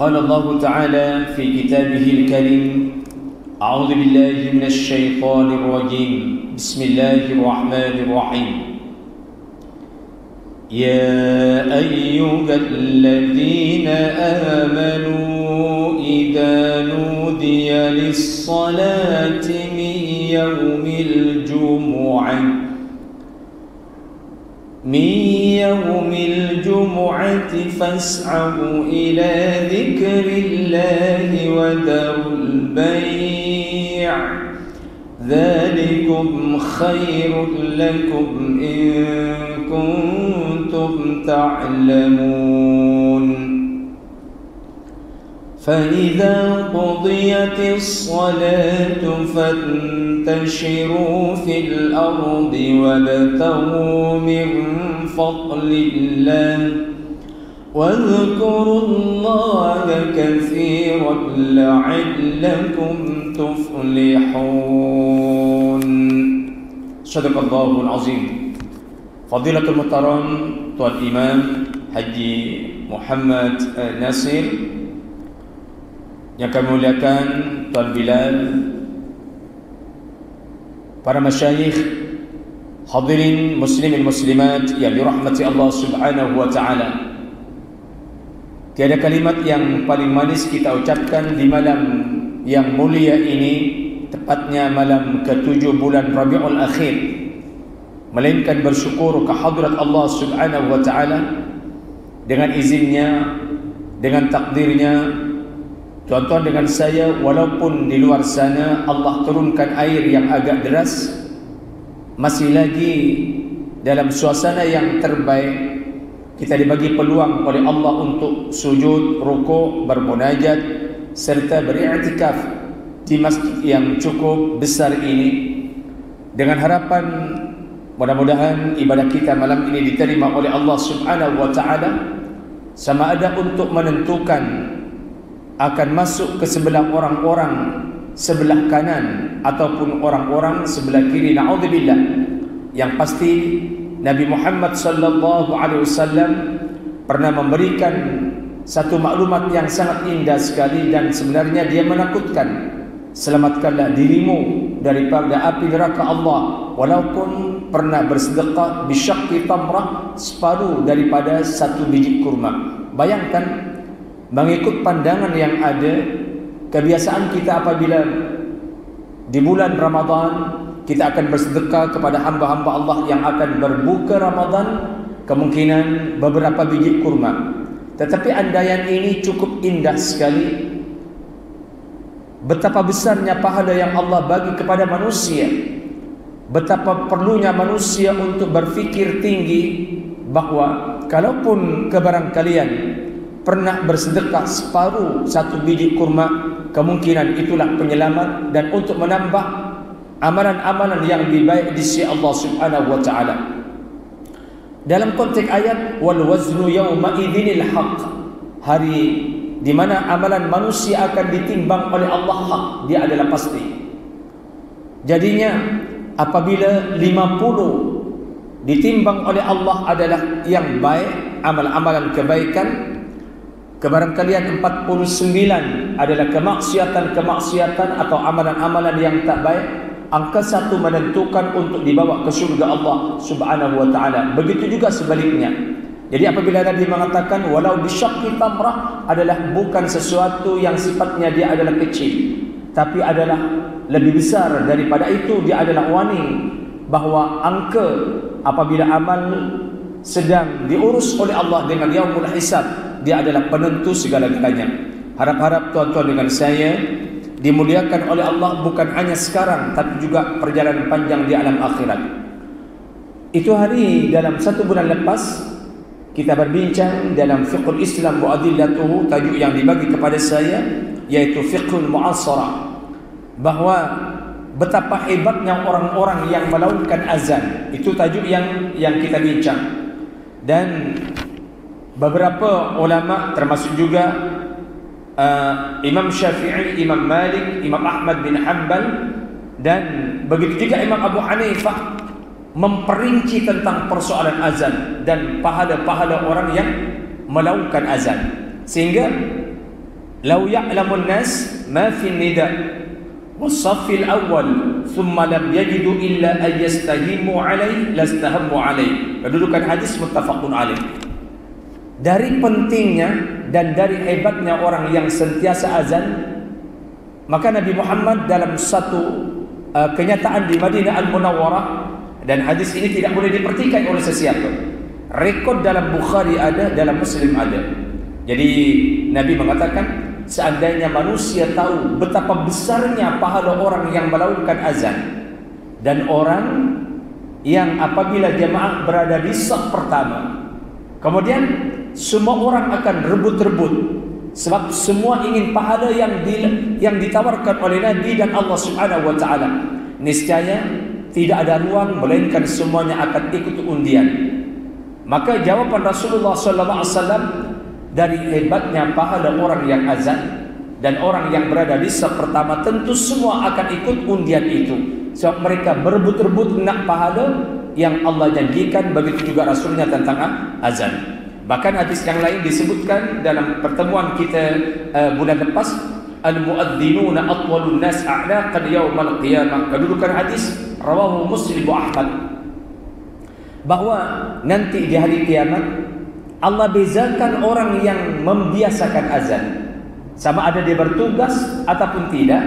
قال الله تعالى في كتابه الكريم أعوذ بالله من الشيطان الرجيم بسم الله الرحمن الرحيم يا أيها الذين آمنوا إذا نودي للصلاة من يوم الجمعة فاسعوا إلى ذكر الله وذروا البيع ذلكم خير لكم إن كنتم تعلمون فإذا قضيت الصلاة فانتشروا في الأرض وابتغوا من فضل الله واذكروا الله كثيرا لعلكم تفلحون. صدق الله العظيم. فضيلة المحترم Tuan Imam Haji Muhammad Nasir, yang kami muliakan Tuan Bilal, para masyayikh, hadirin muslimin muslimat yang dirahmati Allah Subhanahu wa taala. Tiada kalimat yang paling manis kita ucapkan di malam yang mulia ini, tepatnya malam ke-7 bulan Rabiul Akhir, melainkan bersyukur kehadrat Allah Subhanahu wa taala dengan izinnya, dengan takdirnya. Tuan-tuan dengan saya, walaupun di luar sana Allah turunkan air yang agak deras, masih lagi dalam suasana yang terbaik. Kita dibagi peluang oleh Allah untuk sujud, rukuk, bermunajat serta beriktikaf di masjid yang cukup besar ini, dengan harapan mudah-mudahan ibadah kita malam ini diterima oleh Allah Subhanahu wa taala, sama ada untuk menentukan akan masuk ke sebelah orang-orang sebelah kanan ataupun orang-orang sebelah kiri, na'udzubillah. Yang pasti Nabi Muhammad sallallahu alaihi wasallam pernah memberikan satu maklumat yang sangat indah sekali, dan sebenarnya dia menakutkan. Selamatkanlah dirimu daripada api neraka Allah, walaupun pernah bersedekah bisyaqqi tamrah, separuh daripada satu biji kurma. Bayangkan, mengikut pandangan yang ada, kebiasaan kita apabila di bulan Ramadan kita akan bersedekah kepada hamba-hamba Allah yang akan berbuka Ramadan, kemungkinan beberapa biji kurma. Tetapi andaian ini cukup indah sekali. Betapa besarnya pahala yang Allah bagi kepada manusia, betapa perlunya manusia untuk berfikir tinggi bahawa kalaupun kebarang kalian pernah bersedekah separuh satu biji kurma, kemungkinan itulah penyelamat dan untuk menambah amalan-amalan yang lebih baik di sisi Allah Subhanahu wa taala. Dalam konteks ayat wal waznu yauma idzinil haqq, hari di mana amalan manusia akan ditimbang oleh Allah hak, dia adalah pasti. Jadinya apabila 50 ditimbang oleh Allah adalah yang baik, amal-amalan kebaikan, kebarangkalian 49 adalah kemaksiatan-kemaksiatan atau amalan-amalan yang tak baik, angka 1 menentukan untuk dibawa ke syurga Allah Subhanahu wa taala. Begitu juga sebaliknya. Jadi apabila Nabi mengatakan walau bisyaqqi tamrah, adalah bukan sesuatu yang sifatnya dia adalah kecil, tapi adalah lebih besar daripada itu. Dia adalah warning bahawa angka apabila amal sedang diurus oleh Allah dengan yaumul hisab, dia adalah penentu segala-galanya. Harap-harap tuan-tuan dengan saya dimuliakan oleh Allah bukan hanya sekarang, tapi juga perjalanan panjang di alam akhirat. Itu hari dalam 1 bulan lepas kita berbincang dalam fiqhul Islam wa adillatuhu, tajuk yang dibagi kepada saya yaitu fiqhul mu'asarah, bahawa betapa hebatnya orang-orang yang melakukan azan. Itu tajuk yang kita bincang. Dan beberapa ulama termasuk juga Imam Syafi'i, Imam Malik, Imam Ahmad bin Hanbal, dan begitu juga Imam Abu Hanifah memperinci tentang persoalan azan dan pahala-pahala orang yang melakukan azan. Sehingga "Lau ya'lamun nas ma fi nida' والصف الأول ثم لم يجدوا إلا أن يستهموا عليه لاستهموا عليه." Kedudukan hadis muttafaqun alaih. Dari pentingnya dan dari hebatnya orang yang sentiasa azan, maka Nabi Muhammad dalam satu kenyataan di Madinah Al-Munawwarah, dan hadis ini tidak boleh dipertikaikan oleh sesiapa. Rekod dalam Bukhari ada, dalam Muslim ada. Jadi Nabi mengatakan, seandainya manusia tahu betapa besarnya pahala orang yang melakukan azan dan orang yang apabila jemaah berada di saf pertama, kemudian semua orang akan rebut-rebut, sebab semua ingin pahala yang ditawarkan oleh Nabi dan Allah Subhanahu wa taala, niscaya tidak ada ruang melainkan semuanya akan ikut undian. Maka jawaban Rasulullah sallallahu alaihi wasallam, dari hebatnya pahala orang yang azan dan orang yang berada di saf pertama, tentu semua akan ikut undian itu, sebab mereka berebut-rebut nak pahala yang Allah janjikan, begitu juga Rasulnya tentang azan. Bahkan hadis yang lain disebutkan dalam pertemuan kita bulan lepas, al-muadzinuna atwalun nas a'naqan yaumal qiyamah. Kedudukan hadis rawahu Muslim wa Ahmad, bahwa nanti di hari kiamat Allah bezakan orang yang membiasakan azan, sama ada dia bertugas ataupun tidak,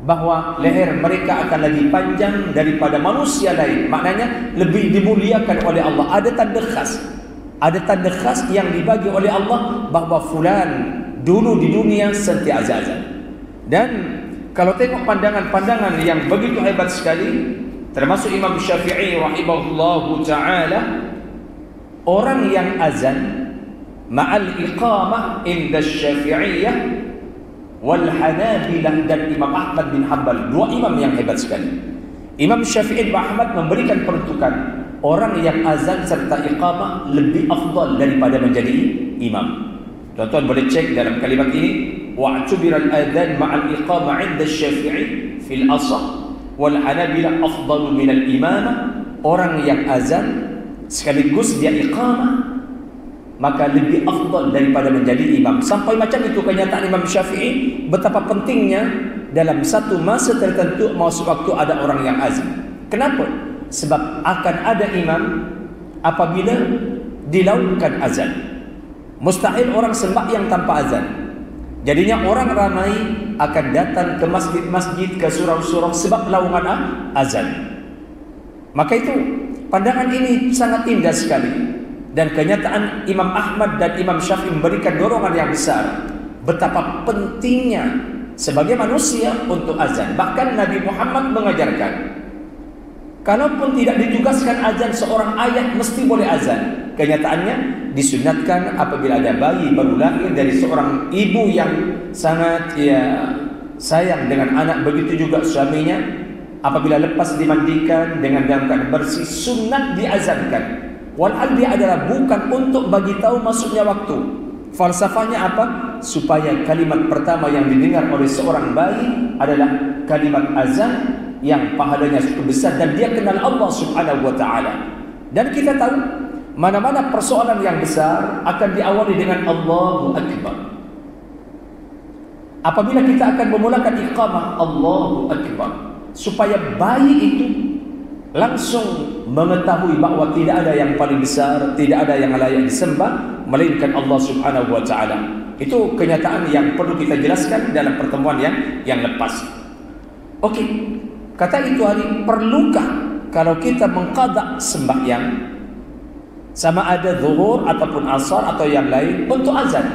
bahwa leher mereka akan lebih panjang daripada manusia lain. Maknanya lebih dimuliakan oleh Allah. Ada tanda khas yang dibagi oleh Allah, bahwa fulan dulu di dunia sentiasa azan. Dan kalau tengok pandangan-pandangan yang begitu hebat sekali, termasuk Imam Syafi'i rahimahullahu ta'ala, orang yang azan ma'al iqamah inda Syafi'iyah wal Hanabilah dan Imam Ahmad bin Hanbal, dua imam yang hebat sekali. Imam Syafi'i bin Ahmad memberikan peruntukan orang yang azan serta iqamah lebih afdal daripada menjadi imam. Tuan-tuan boleh cek dalam kalimat ini, wa'tubira al-adhan ma'al iqamah inda Syafi'i fil asah wal Hanabilah afdalu min al-imamah. Orang yang azan sekaligus dia iqamah, maka lebih afdal daripada menjadi imam. Sampai macam itu kenyataan Imam Syafi'i, betapa pentingnya dalam satu masa tertentu, masa waktu ada orang yang azan. Kenapa? Sebab akan ada imam apabila dilakukan azan. Mustahil orang sembahyang tanpa azan. Jadinya orang ramai akan datang ke masjid-masjid, ke surau-surau sebab laungan azan. Maka itu pandangan ini sangat indah sekali, dan kenyataan Imam Ahmad dan Imam Syafi'i memberikan dorongan yang besar betapa pentingnya sebagai manusia untuk azan. Bahkan Nabi Muhammad mengajarkan, kalaupun tidak ditugaskan azan, seorang ayah mesti boleh azan. Kenyataannya disunatkan apabila ada bayi baru lahir dari seorang ibu yang sangat sayang dengan anak, begitu juga suaminya. Apabila lepas dimandikan dengan dalam keadaan bersih, sunat diazankan. Walhal dia adalah bukan untuk bagi tahu masuknya waktu. Falsafahnya apa? Supaya kalimat pertama yang didengar oleh seorang bayi adalah kalimat azan yang pahalanya cukup besar, dan dia kenal Allah Subhanahu wa taala. Dan kita tahu mana-mana persoalan yang besar akan diawali dengan Allahu Akbar. Apabila kita akan memulakan iqamah, Allahu Akbar, supaya bayi itu langsung mengetahui bahawa tidak ada yang paling besar, tidak ada yang layak disembah melainkan Allah Subhanahu wa taala. Itu kenyataan yang perlu kita jelaskan dalam pertemuan yang lepas. Okey, kata itu hari, perlukah kalau kita mengqada sembahyang, sama ada zuhur ataupun asar atau yang lain, untuk azan?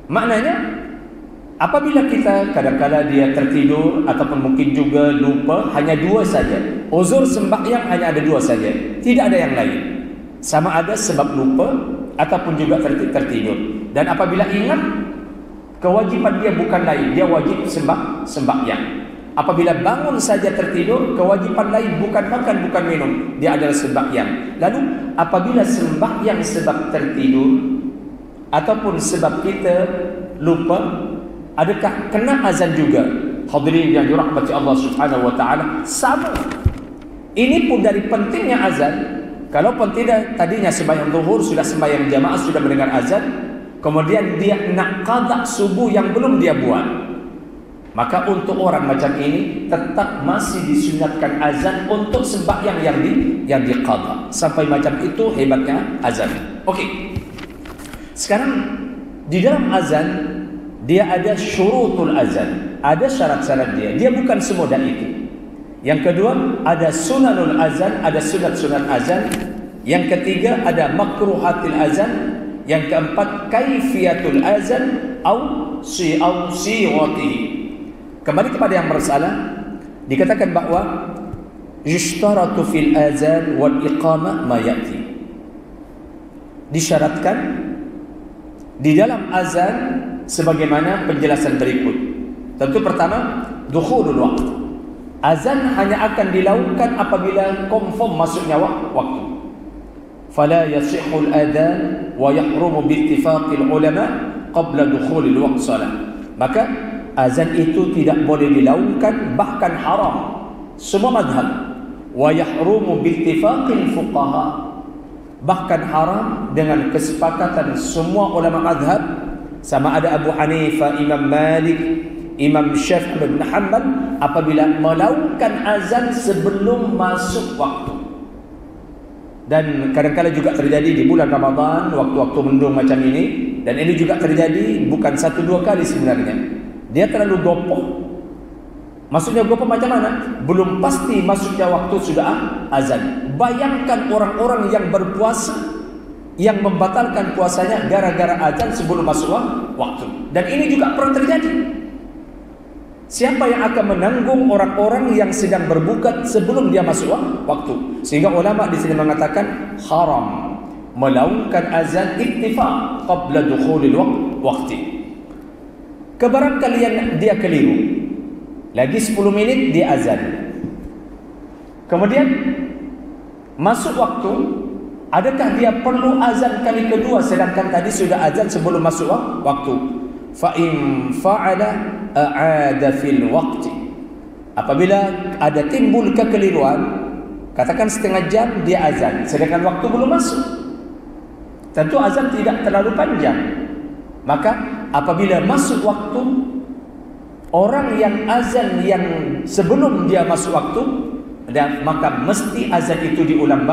Maknanya apabila kita kadang-kala dia tertidur ataupun mungkin juga lupa, hanya dua saja. Uzur sembahyang hanya ada dua saja, tidak ada yang lain. Sama ada sebab lupa ataupun juga tertidur. Dan apabila ingat, kewajiban dia bukan lain, dia wajib sembahyang. Apabila bangun saja tertidur, kewajiban lain bukan makan, bukan minum, dia adalah sembahyang. Lalu apabila sembahyang sebab tertidur ataupun sebab kita lupa, adakah kena azan juga? Hadirin yang dirahmati Allah Subhanahu wa taala, sama. Ini pun dari pentingnya azan. Kalaupun tidak tadinya sembahyang zuhur, sudah sembahyang jamaah, sudah mendengar azan, kemudian dia nak qada subuh yang belum dia buat, maka untuk orang macam ini tetap masih disunatkan azan untuk sembahyang yang diqada. Sampai macam itu hebatnya azan. Okey. Sekarang di dalam azan dia ada syurutul azan, ada syarat-syarat dia. Dia bukan semudah itu. Yang kedua ada sunanul azan, ada sunat-sunat azan. Yang ketiga ada makruhatil azan. Yang keempat kaifiyatul azan au siwatihi. Kembali kepada yang bersalah, dikatakan bahawa yushtaratu fil azan wal iqamah ma ya'ti. Disyaratkan di dalam azan sebagaimana penjelasan berikut. Tentu pertama, dukhulul waqt. Azan hanya akan dilakukan apabila confirm masuknya waktu. Fala yasihul adhan wa yahrumu bi ittifaqil ulama qabla dukhulil waqt salat. Maka azan itu tidak boleh dilakukan, bahkan haram semua mazhab. Wa yahrumu bi ittifaqil fuqaha, bahkan haram dengan kesepakatan semua ulama mazhab, sama ada Abu Hanifah, Imam Malik, Imam Syafi'i bin Hanbal, apabila melakukan azan sebelum masuk waktu. Dan kadang-kadang juga terjadi di bulan Ramadan, waktu-waktu mendung macam ini. Dan ini juga terjadi bukan 1-2 kali sebenarnya. Dia terlalu gopoh. Maksudnya gopoh macam mana? Belum pasti masuknya waktu sudah azan. Bayangkan orang-orang yang berpuasa, yang membatalkan puasanya gara-gara azan sebelum masuk waktu. Dan ini juga pernah terjadi. Siapa yang akan menanggung orang-orang yang sedang berbuka sebelum dia masuk waktu? Sehingga ulama di sini mengatakan haram melakukan azan ittifaq qabla dukhulil waqti. Kebarangkalian dia keliru, lagi 10 minit dia azan, kemudian masuk waktu, adakah dia perlu azan kali kedua sedangkan tadi sudah azan sebelum masuk waktu? Fa in fa'ala a'ada fil waqti. Apabila ada timbul kekeliruan, katakan setengah jam dia azan sedangkan waktu belum masuk, tentu azan tidak terlalu panjang. Maka apabila masuk waktu, orang yang azan yang sebelum dia masuk waktu, dan maka mesti azan itu diulang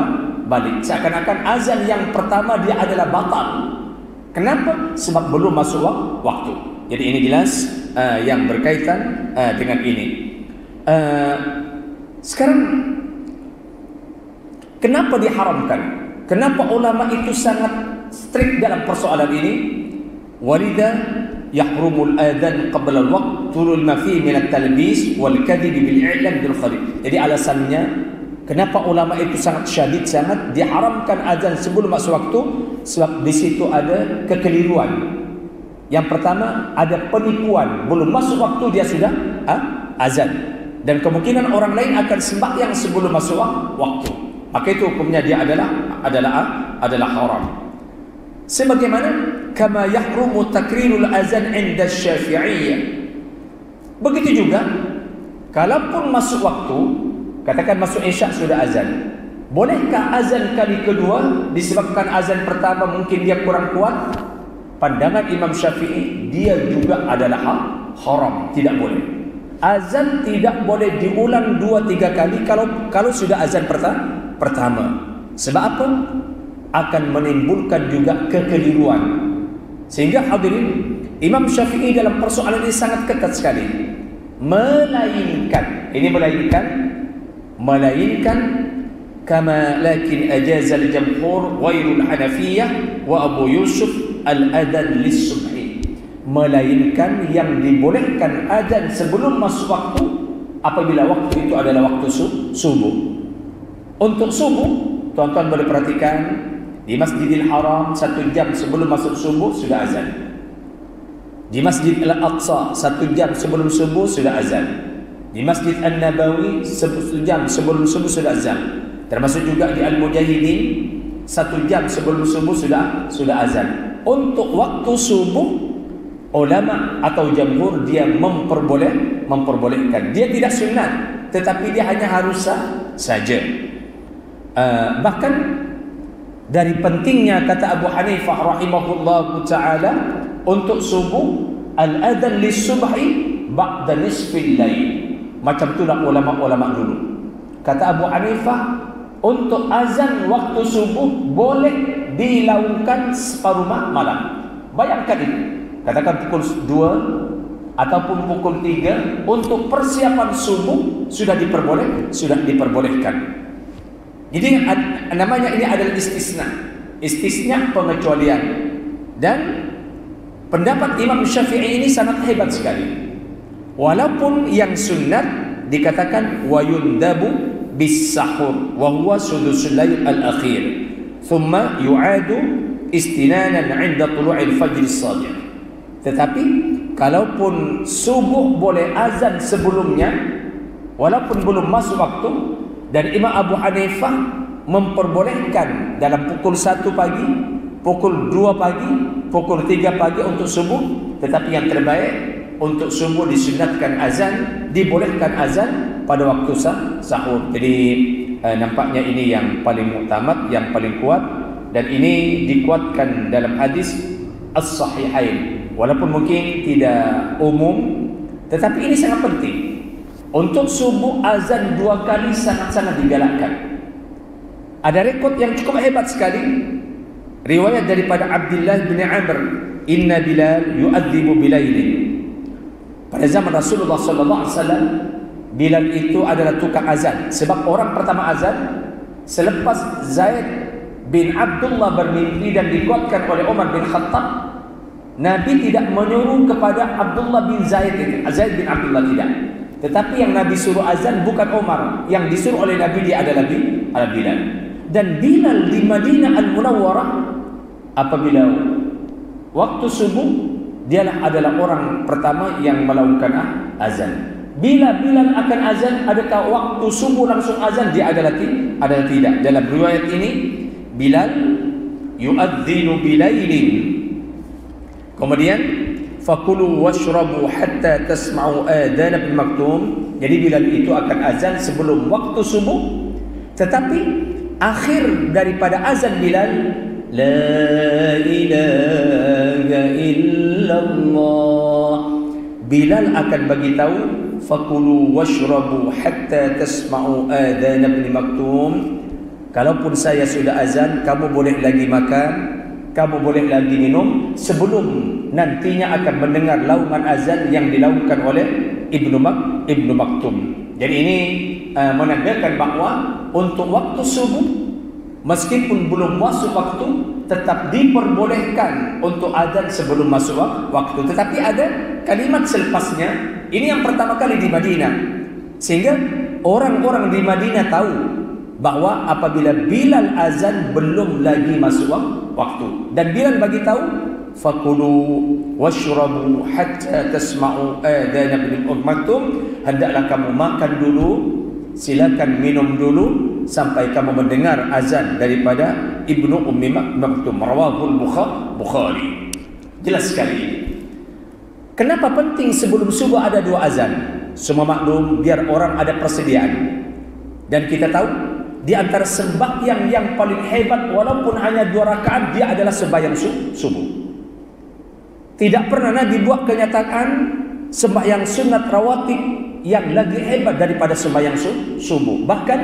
balik. Seakan-akan azan yang pertama dia adalah batal. Kenapa? Sebab belum masuk waktu. Jadi ini jelas yang berkaitan dengan ini. Sekarang kenapa diharamkan? Kenapa ulama itu sangat strict dalam persoalan ini? Walidha yahrumul adhan qabla al-waqt turul ma fi min at-talbis wal kadhib bil i'lan bil kharib. Jadi alasannya kenapa ulama itu sangat syadid, sangat diharamkan azan sebelum masuk waktu, sebab di situ ada kekeliruan. Yang pertama ada penipuan, belum masuk waktu dia sudah azan, dan kemungkinan orang lain akan sembahyang sebelum masuk waktu. Maka itu hukumnya dia adalah haram. Sebagaimana kama yahrumu takrirul azan 'inda Syafi'iyah. Begitu juga kalaupun masuk waktu, katakan masuk Isya sudah azan, bolehkah azan kali kedua disebabkan azan pertama mungkin dia kurang kuat? Pandangan Imam Syafi'i, dia juga adalah haram, tidak boleh. Azan tidak boleh diulang 2-3 kali kalau sudah azan pertama. Sebab apa? Akan menimbulkan juga kekeliruan. Sehingga hadirin, Imam Syafi'i dalam persoalan ini sangat ketat sekali. Melainkan kama lakin ajazal jamhur ghairul Hanafiyah wa Abu Yusuf al-adhan lis-subhi. Melainkan yang dibolehkan azan sebelum masuk waktu apabila waktu itu adalah waktu subuh. Untuk subuh, tuan-tuan boleh perhatikan di Masjidil Haram 1 jam sebelum masuk subuh sudah azan. Di Masjid Al-Aqsa 1 jam sebelum subuh sudah azan. Di Masjid An-Nabawi 1 jam sebelum subuh sudah azan. Termasuk juga di Al-Mujahidin 1 jam sebelum subuh sudah azan. Untuk waktu subuh, ulama atau jamhur dia memperbolehkan. Dia tidak sunat, tetapi dia hanya harus saja. Bahkan dari pentingnya, kata Abu Hanifah rahimahullahu ta'ala, untuk subuh, al-adhan lis-subhi ba'da nisfil lail. Macam itulah ulama-ulama dulu. Kata Abu Hanifah, untuk azan waktu subuh boleh dilakukan separuh malam. Bayangkan ini, katakan pukul 2 ataupun pukul 3, untuk persiapan subuh sudah diperbolehkan. Jadi namanya ini adalah istisna pengecualian. Dan pendapat Imam Syafi'i ini sangat hebat sekali. Walaupun yang sunnat dikatakan wa yundabu bis sahur wa huwa sudusul lail al-akhir thumma yu'adu istinanan 'inda tulu'il fajr as-shadiq. Tetapi kalaupun subuh boleh azan sebelumnya walaupun belum masuk waktu, dan Imam Abu Hanifah memperbolehkan dalam pukul 1 pagi, pukul 2 pagi, pukul 3 pagi untuk subuh, tetapi yang terbaik untuk subuh disunatkan azan, dibolehkan azan pada waktu sahur. Jadi nampaknya ini yang paling muktamad, yang paling kuat, dan ini dikuatkan dalam hadis as-sahihain. Walaupun mungkin tidak umum, tetapi ini sangat penting. Untuk subuh azan 2 kali sangat-sangat digalakkan. Ada rekod yang cukup hebat sekali, riwayat daripada Abdullah bin Amr, inna Bilal yu'adzibu bilailin. Pada zaman Rasulullah sallallahu alaihi wasallam, Bilal itu adalah tukang azan. Sebab orang pertama azan selepas Zaid bin Abdullah bermimpi dan dikuatkan oleh Umar bin Khattab, Nabi tidak menyuruh kepada Abdullah bin Zaid bin Abdullah, tidak. Tetapi yang Nabi suruh azan bukan Umar, yang disuruh oleh Nabi dia adalah Bilal. Dan Bilal di Madinah Al-Munawwarah, apabila waktu subuh, dialah adalah orang pertama yang melakukan azan. Bila Bilal akan azan, adakah waktu subuh langsung azan? Dia adalah tidak. Dalam riwayat ini, Bilal yu'adzinu bilailin. Kemudian fakulu washrabu hatta tasma'u adhan Ibn Maktum. Jadi Bilal itu akan azan sebelum waktu subuh, tetapi akhir daripada azan Bilal, la ilaha illallah, Bilal akan bagi tahu fakulu washrabu hatta tasma'u adhan Ibn Maktum. Kalaupun saya sudah azan, kamu boleh lagi makan, kamu boleh lagi minum sebelum nantinya akan mendengar lauman azan yang dilakukan oleh Ibnu Maktum. Jadi ini menandakan bahawa untuk waktu subuh, meskipun belum masuk waktu, tetap diperbolehkan untuk azan sebelum masuk waktu. Tetapi ada kalimat selepasnya. Ini yang pertama kali di Madinah, sehingga orang-orang di Madinah tahu bahawa apabila Bilal azan belum lagi masuk waktu, dan Bilal bagi tahu fakulu washrabu hatta tasma'u adhan Ibn Maktum, hendaklah kamu makan dulu, silakan minum dulu sampai kamu mendengar azan daripada Ibnu Ummi Maktum. Rawahul Bukhari. Jelas sekali. Kenapa penting sebelum subuh ada 2 azan? Semua maklum, biar orang ada persediaan. Dan kita tahu di antara sembahyang yang paling hebat, walaupun hanya 2 rakaat, dia adalah sembahyang subuh. Tidak pernah Nabi buat kenyataan sembahyang sunat rawatib yang lebih hebat daripada sembahyang subuh. Bahkan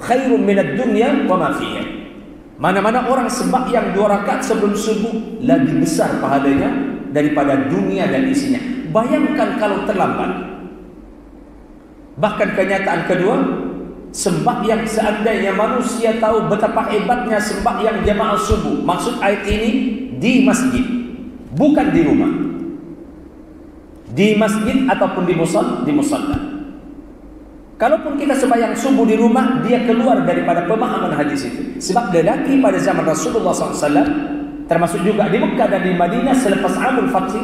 khairun minad dunya wa ma fiha. Mana-mana orang sembahyang 2 rakaat sebelum subuh lebih besar pahalanya daripada dunia dan isinya. Bayangkan kalau terlambat. Bahkan kenyataan kedua, sembahyang seandainya manusia tahu betapa hebatnya sembahyang jamaah subuh. Maksud ayat ini di masjid, bukan di rumah. Di masjid ataupun di musalla. Kalaupun kita sembahyang subuh di rumah, dia keluar daripada pemahaman hadis itu. Sebab lelaki pada zaman Rasulullah SAW, termasuk juga di Mekah dan di Madinah selepas Amul Fath,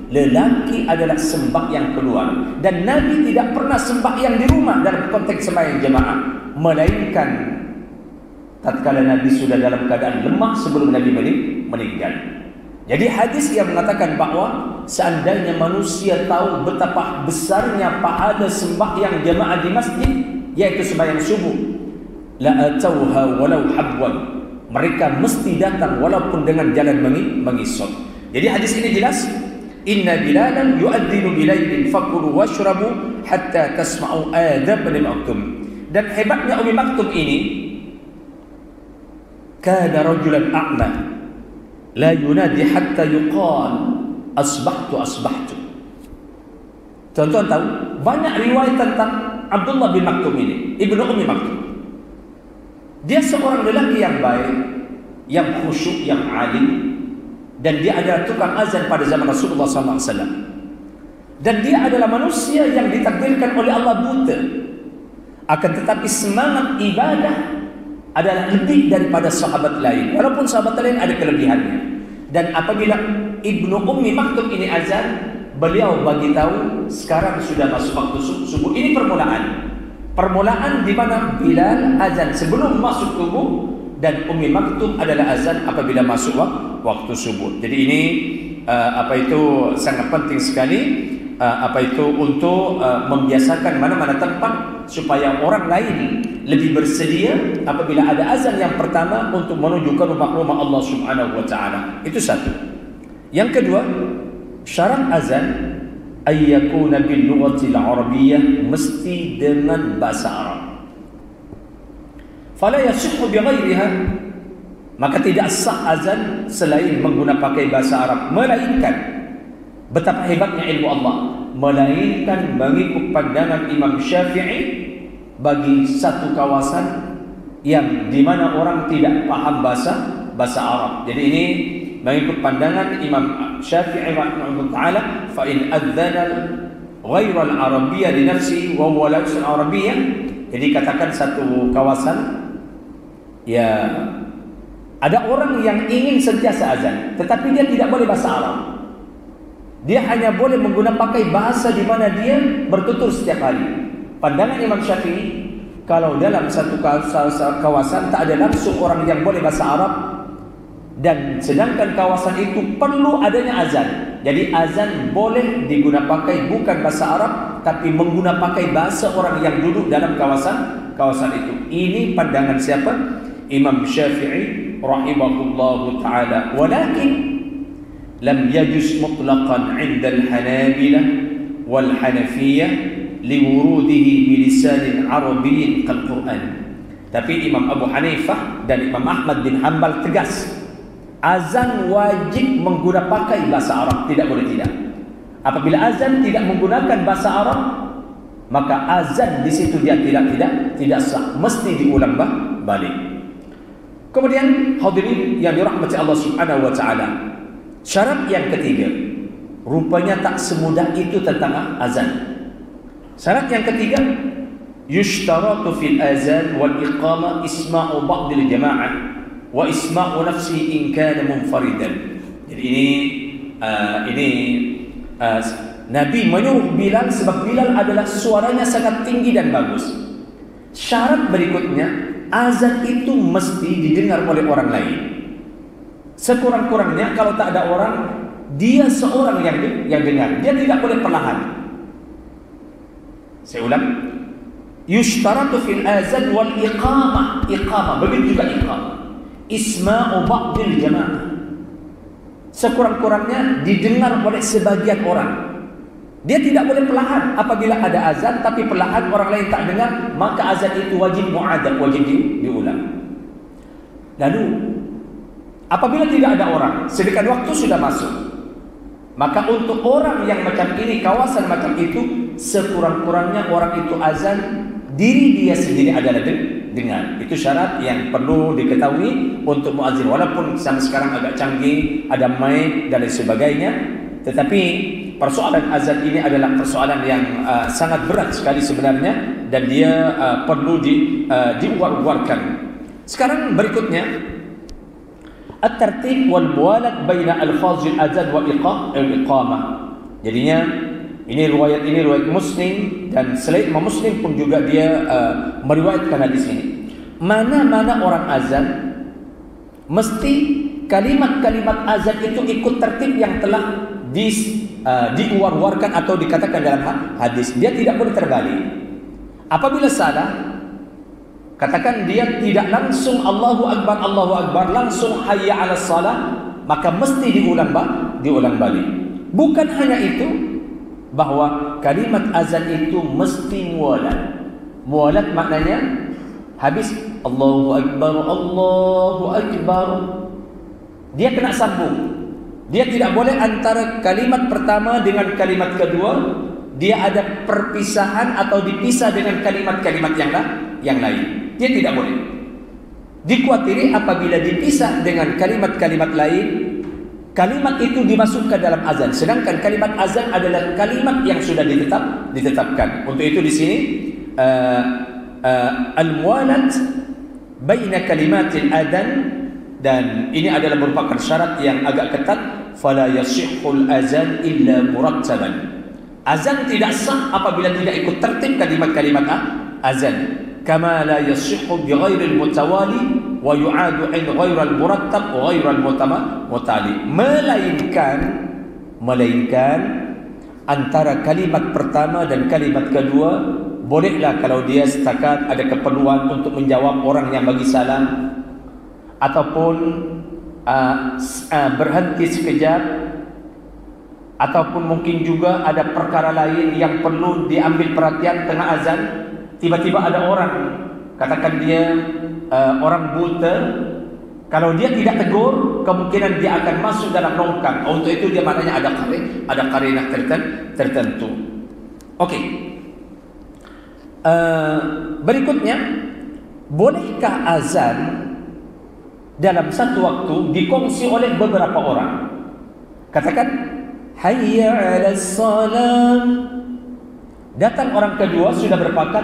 lelaki adalah sembahyang keluar. Dan Nabi tidak pernah sembahyang di rumah dalam konteks sembahyang jemaah, melainkan tatkala Nabi sudah dalam keadaan lemah sebelum Nabi meninggal. Jadi hadis yang mengatakan bahawa seandainya manusia tahu betapa besarnya pahala sembahyang jemaah di masjid, yaitu sembahyang subuh, la atauha walau habwan, mereka mesti datang walaupun dengan jalan mengisap. Jadi hadis ini jelas, inna bilalan yu'adzinu bilailin fakulu washrabu hatta tasma'u adab Ummi Maktum. Dan hebatnya Ummi Maktum ini, kana rajulan a'ma la yunadi hatta yuqal asbahtu. Tuan-tuan tahu, banyak riwayat tentang Abdullah bin Maktum ini, ibnu Ummi Maktum. Dia seorang lelaki yang baik, yang khusyuk, yang alim, dan dia adalah tukang azan pada zaman Rasulullah SAW. Dan dia adalah manusia yang ditakdirkan oleh Allah buta. Akan tetapi semangat ibadah adalah lebih daripada sahabat lain, walaupun sahabat lain ada kelebihannya. Dan apabila ibnu Ummi Maktum ini azan, beliau bagi tahu sekarang sudah masuk waktu subuh. Ini permulaan di mana Bilal azan sebelum masuk subuh, dan Ummi Maktum adalah azan apabila masuk waktu subuh. Jadi ini sangat penting sekali untuk membiasakan mana-mana tempat supaya orang lain lebih bersedia apabila ada azan yang pertama untuk menuju ke rumah-rumah Allah Subhanahu wa taala. Itu satu. Yang kedua, syarat azan ayyakuna bil lughatil arabiyyah, mesti dengan bahasa Arab. Fala yasihhu bighairiha, maka tidak sah azan selain menggunakan bahasa Arab, melainkan betapa hebatnya ilmu Allah, melainkan mengikut pandangan Imam Syafi'i bagi satu kawasan yang di mana orang tidak paham bahasa Arab. Jadi ini mengikut pandangan Imam Syafi'i rahimahullah taala, fa in adzana ghairu al-arabiyyah li nafsihi wa huwa la yusal arabiyyah. Jadi katakan satu kawasan, ya ada orang yang ingin sentiasa azan, tetapi dia tidak boleh bahasa Arab. Dia hanya boleh menggunakan bahasa di mana dia bertutur setiap hari. Pandangan Imam Syafi'i, kalau dalam satu kawasan tak ada langsung orang yang boleh bahasa Arab, dan sedangkan kawasan itu perlu adanya azan, jadi azan boleh digunakan bukan bahasa Arab, tapi menggunakan bahasa orang yang duduk dalam kawasan itu. Ini pandangan siapa? Imam Syafi'i rahimahullahu ta'ala. Walakin lam yajuz mutlaqan 'inda al-Hanabilah wal Hanafiyah liwurudihi bilisanin arabiyyin kal Quran. Tapi Imam Abu Hanifah dan Imam Ahmad bin Hanbal tegas, azan wajib menggunakan bahasa Arab, tidak boleh tidak. Apabila azan tidak menggunakan bahasa Arab, maka azan di situ dia tidak sah, mesti diulang balik. Kemudian hadirin yang dirahmati Allah Subhanahu wa taala, syarat yang ketiga, rupanya tak semudah itu tentang azan. Syarat yang ketiga, yushtaratu fil azan wal iqamah isma'u ba'dil jama'ah wa isma'u nafsi in kana munfaridan. Jadi ini Nabi menyuruh Bilal sebab Bilal adalah suaranya sangat tinggi dan bagus. Syarat berikutnya, azan itu mesti didengar oleh orang lain. Sekurang-kurangnya kalau tak ada orang, dia seorang yang dengar. Dia tidak boleh perlahan. Saya ulang, yushtaratu fil azan wal iqamah. Iqamah, begitu juga iqamah. Isma'u ba'dil jama'ah. Sekurang-kurangnya didengar oleh sebagian orang. Dia tidak boleh perlahan. Apabila ada azan tapi perlahan orang lain tak dengar, maka azan itu wajib mu'adzab, wajib diulang. Lalu apabila tidak ada orang, sedangkan waktu sudah masuk, maka untuk orang yang macam ini, kawasan macam itu, sekurang-kurangnya orang itu azan, diri dia sendiri adalah dengar. Itu syarat yang perlu diketahui untuk muazzin. Walaupun sampai sekarang agak canggih, ada mic dan lain sebagainya, tetapi persoalan azan ini adalah persoalan yang sangat berat sekali sebenarnya, dan dia perlu diuar-uarkan. Sekarang berikutnya, at-tartib wal muwalat baina al-fazil azan wa iqamah. Jadinya ini riwayat Muslim, dan selain Imam Muslim pun juga dia meriwayatkan hadis ini. Mana-mana orang azan, mesti kalimat-kalimat azan itu ikut tertib yang telah diuar-uarkan atau dikatakan dalam hadis. Dia tidak boleh terbalik. Apabila salah, katakan dia tidak langsung Allahu Akbar, langsung hayya 'alas salah, maka mesti diulang balik. Bukan hanya itu, bahwa kalimat azan itu mesti muwalat. Muwalat maknanya habis Allahu Akbar, dia kena sambung. Dia tidak boleh antara kalimat pertama dengan kalimat kedua dia ada perpisahan atau dipisah dengan kalimat-kalimat yang lain. Dia tidak boleh. Dikhuatiri apabila dipisah dengan kalimat-kalimat lain, kalimat itu dimasukkan dalam azan. Sedangkan kalimat azan adalah kalimat yang sudah ditetapkan. Untuk itu di sini al-muwalat baina kalimatil adzan, dan ini adalah merupakan syarat yang agak ketat. Fala yasihhul azan illa murattaban. Azan tidak sah apabila tidak ikut tertib kalimat-kalimat azan. Kama la yasihhu bi ghairil mutawali wa yu'adu in ghairal murattab wa ghairal mutali. Melainkan antara kalimat pertama dan kalimat kedua bolehlah kalau dia setakat ada keperluan untuk menjawab orang yang bagi salam, ataupun berhenti sekejap, ataupun mungkin juga ada perkara lain yang perlu diambil perhatian tengah azan. Tiba-tiba ada orang, katakan dia orang buta, kalau dia tidak tegur, kemungkinan dia akan masuk dalam longkang. Untuk itu dia maknanya ada karinah tertentu. Okey. Berikutnya, bolehkah azan dalam satu waktu dikongsi oleh beberapa orang? Katakan hayya 'alas salam, datang orang kedua sudah berpakat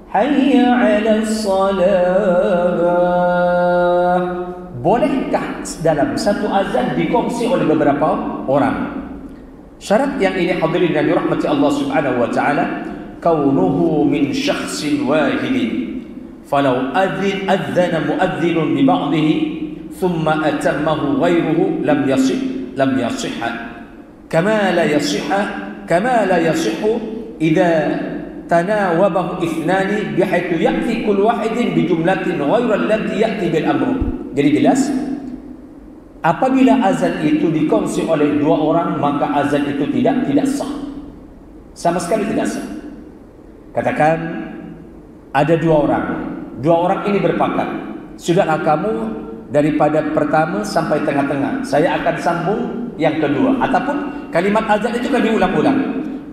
hayya 'alas salam. Bolehkah dalam satu azan dikongsi oleh beberapa orang? Syarat yang ini hadirin yang dirahmati Allah Subhanahu wa taala, kaunuhu min syakhsin wahidin. Falau adzana muadzin bi ba'dihi thumma atammahu ghairuhu lam yasihha kama la yasihhu idza tanawabahu ithnani bihaitsu ya'ti kull wahidin bi jumlatin ghairu allati ya'ti bil amr. Jadi jelas, apabila azan itu dikongsi oleh dua orang, maka azan itu tidak sah, sama sekali tidak sah. Katakan ada dua orang ini berpakat, sudahlah kamu daripada pertama sampai tengah-tengah, saya akan sambung yang kedua. Ataupun kalimat azan itu kan diulang-ulang,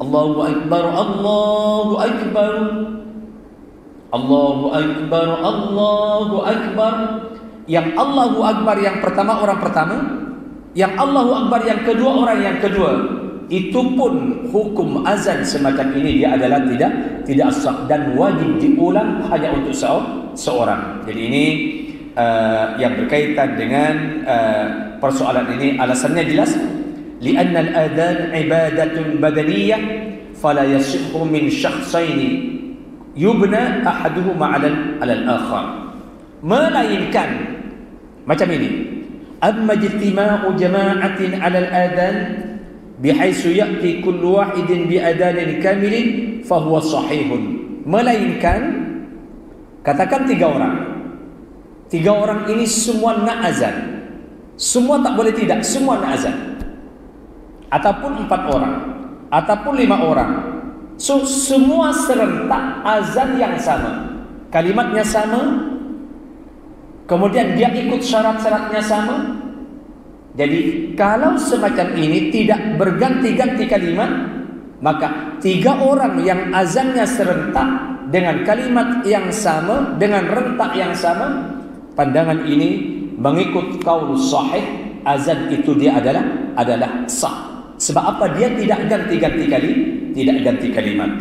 Allahu Akbar, Allahu Akbar, Allahu Akbar, Allahu Akbar. Yang Allahu Akbar yang pertama orang pertama, yang Allahu Akbar yang kedua orang yang kedua. Itu pun hukum azan semacam ini dia adalah tidak sah dan wajib diulang hanya untuk seorang. Jadi ini yang berkaitan dengan persoalan ini, alasannya jelas, li'anna al-adhan ibadatun badaniyah fala yasihhu min syakhsaini yubna ahaduhuma 'ala al-akhar. Melainkan macam ini, amma ijtima'u jama'atin 'ala al-adhan bihaitsu ya'ti kullu wahidin bi adanin kamilin fahuwa sahihun. Melainkan katakan tiga orang ini semua nak azan, semua tak boleh tidak, semua nak azan, ataupun 4 orang ataupun 5 orang, so semua serentak azan yang sama, kalimatnya sama, kemudian dia ikut syarat-syaratnya sama. Jadi kalau semacam ini tidak berganti-ganti kalimat, maka 3 orang yang azannya serentak dengan kalimat yang sama, dengan rentak yang sama, pandangan ini mengikut qaul sahih, azan itu dia adalah sah. Sebab apa? Dia tidak ganti-ganti kalimat.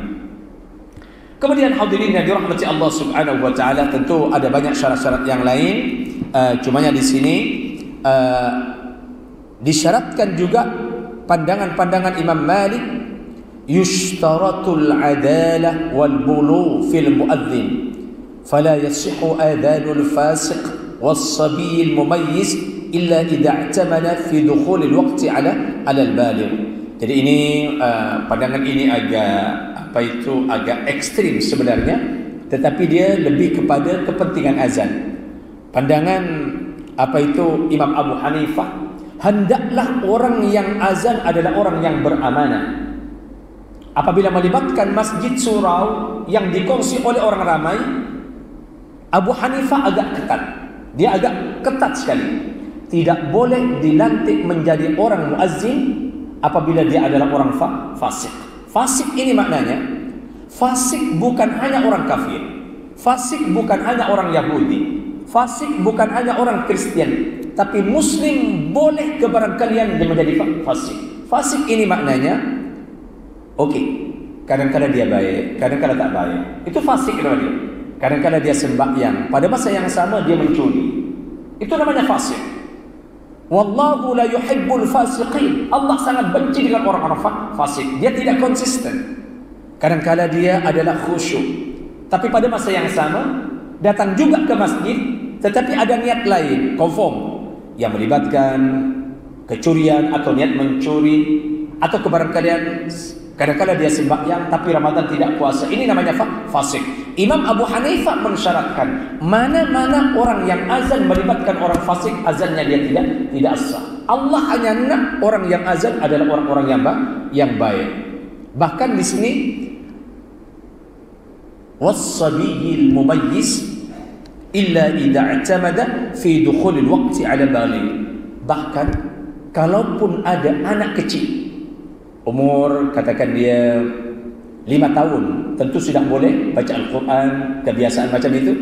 Kemudian hadirin yang dirahmati Allah Subhanahu wa taala, tentu ada banyak syarat-syarat yang lain. Cumanya di sini disyaratkan juga pandangan-pandangan Imam Malik, yushtaratul adalah wal bulu fil muadzin fala yasihhu adhanul fasiq was sabiyil mumayyiz illa idza i'tamana fi dukhulil waqti ala al baligh. Jadi ini pandangan ini agak ekstrim sebenarnya. tetapi dia lebih kepada kepentingan azan. Pandangan Imam Abu Hanifah, hendaklah orang yang azan adalah orang yang beramanah. Apabila melibatkan masjid surau yang dikongsi oleh orang ramai, Abu Hanifah agak ketat. Dia agak ketat sekali. Tidak boleh dilantik menjadi orang muazzin apabila dia adalah orang fasik. Fasik ini maknanya, fasik bukan hanya orang kafir, fasik bukan hanya orang Yahudi, fasik bukan hanya orang Kristen, tapi Muslim boleh kebarangkalian dia menjadi fasik. Fasik ini maknanya, kadang-kadang dia baik, kadang-kadang tak baik. Itu fasik namanya. Kadang-kadang dia sembahyang, pada masa yang sama dia mencuri. Itu namanya fasik. Wallahu la yuhibbul fasiqin. Allah sangat benci dengan orang-orang fasik. Dia tidak konsisten. Kadang-kadang dia adalah khusyuk, tapi pada masa yang sama datang juga ke masjid, tetapi ada niat lain, confirm, yang melibatkan kecurian atau niat mencuri, atau kebarangkalian kadang-kadang dia sembahyang tapi Ramadan tidak puasa. Ini namanya fasik. Imam Abu Hanifah mensyaratkan mana-mana orang yang azan melibatkan orang fasik, azannya dia tidak sah. Allah hanya nak orang yang azan adalah orang-orang yang baik. Bahkan di sini was-sabiyil mumayyiz illa idza i'tamada fi dukhulil waqti 'ala baligh. Bahkan kalaupun ada anak kecil umur katakan dia 5 tahun, tentu sudah boleh baca Al-Quran, kebiasaan macam itu.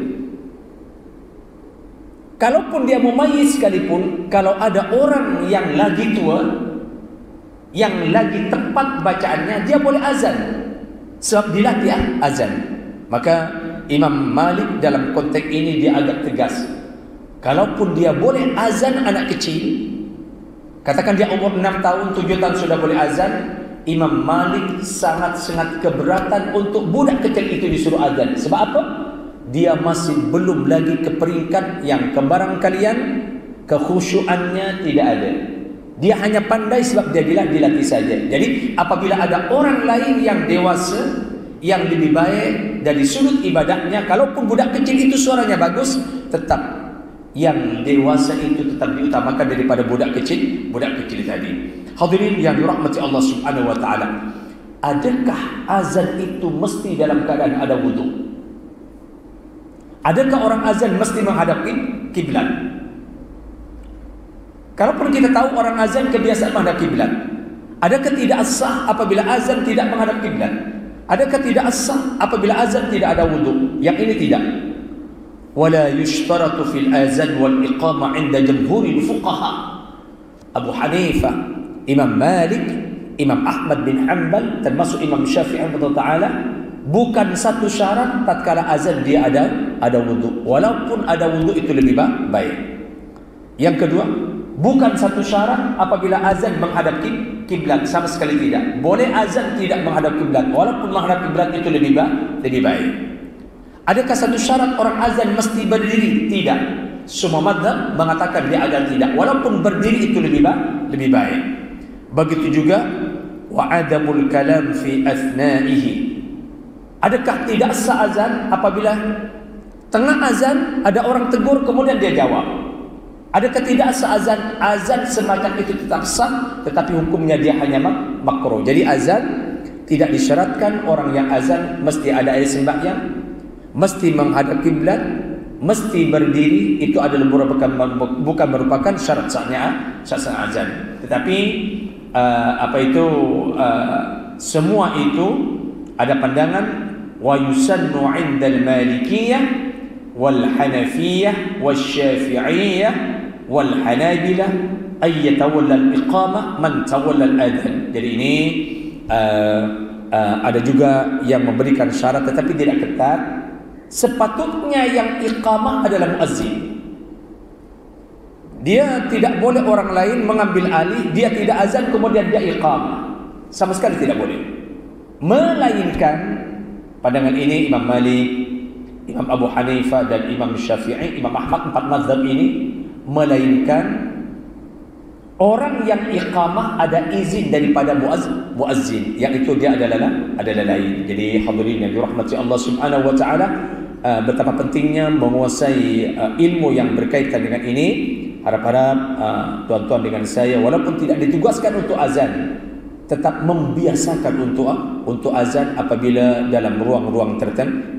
Kalaupun dia mumayyiz sekalipun, kalau ada orang yang lagi tua, yang lagi tepat bacaannya, dia boleh azan, sebab dilatih azan. Maka Imam Malik dalam konteks ini dia agak tegas. Kalaupun dia boleh azan anak kecil, katakan dia umur 6 tahun, 7 tahun sudah boleh azan, Imam Malik sangat-sangat keberatan untuk budak kecil itu disuruh azan. Sebab apa? Dia masih belum lagi ke peringkat yang kembarang kalian kekhusyuannya tidak ada. Dia hanya pandai sebab dia dilatih saja. Jadi apabila ada orang lain yang dewasa yang lebih baik dari sudut ibadahnya, kalaupun budak kecil itu suaranya bagus, tetap yang dewasa itu tetap diutamakan daripada budak kecil tadi. Hadirin yang dirahmati Allah Subhanahu wa taala, adakah azan itu mesti dalam keadaan ada wudu? Adakah orang azan mesti menghadap kiblat? Kalaupun kita tahu orang azan kebiasaan menghadap kiblat, adakah tidak sah apabila azan tidak menghadap kiblat? Adakah tidak sah apabila azan tidak ada wudu? Yang ini tidak. Wala yushtaratu fil azan wal iqamah 'inda jamhuril fuqaha. Abu Hanifah, Imam Malik, Imam Ahmad bin Hanbal, termasuk Imam Syafi'i radhiyallahu, bukan satu syarat tatkala azan dia ada wudu. Walaupun ada wudu itu lebih baik. Yang kedua, bukan satu syarat apabila azan menghadap kiblat, sama sekali tidak. Boleh azan tidak menghadap kiblat, walaupun menghadap kiblat itu lebih baik. Adakah satu syarat orang azan mesti berdiri? Tidak. Semua mazhab mengatakan dia azan tidak, walaupun berdiri itu lebih baik. Begitu juga wa adamul kalam fi athnaihi. Adakah tidak sah azan apabila tengah azan ada orang tegur kemudian dia jawab? Adakah tidak sah azan? Azan semacam itu tetap sah, tetapi hukumnya dia hanya makruh. Jadi azan tidak disyaratkan orang yang azan mesti ada air sembahyang, mesti menghadap kiblat, mesti berdiri. Itu adalah bukan merupakan syarat sahnya azan. Tetapi semua itu ada pandangan wa yusannu 'indal malikiyah wal hanafiyah wasyafi'iyah wal hanabilah ay yatawalla al-iqamah man tawalla al-adhan. Jadi ini ada juga yang memberikan syarat tetapi tidak ketat. Sepatutnya yang iqamah adalah muazzin. Dia tidak boleh orang lain mengambil alih, dia tidak azan kemudian dia iqamah. Sama sekali tidak boleh. Melainkan pandangan ini Imam Malik, Imam Abu Hanifah dan Imam Syafi'i, Imam Ahmad, 4 mazhab ini, melainkan orang yang iqamah ada izin daripada muazzin, yang itu dia adalah lain. Jadi hadirin yang dirahmati Allah Subhanahu wa taala, betapa pentingnya menguasai ilmu yang berkaitan dengan ini. Harap-harap tuan-tuan dengan saya walaupun tidak ditugaskan untuk azan, tetap membiasakan untuk azan apabila dalam ruang-ruang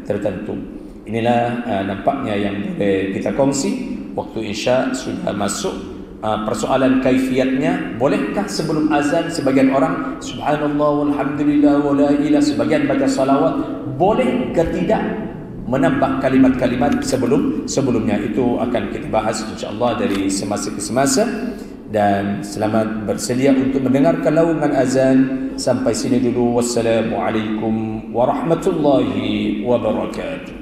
tertentu. Inilah nampaknya yang boleh kita kongsi. Waktu Isya sudah masuk. Persoalan kaifiatnya, bolehkah sebelum azan sebagian orang subhanallah walhamdulillah wala ilah, sebagian baca salawat, boleh ke tidak menambah kalimat-kalimat sebelumnya? Itu akan kita bahas insyaallah dari semasa ke semasa. Dan selamat bersedia untuk mendengarkan laungan azan. Sampai sini dulu. Wassalamualaikum warahmatullahi wabarakatuh.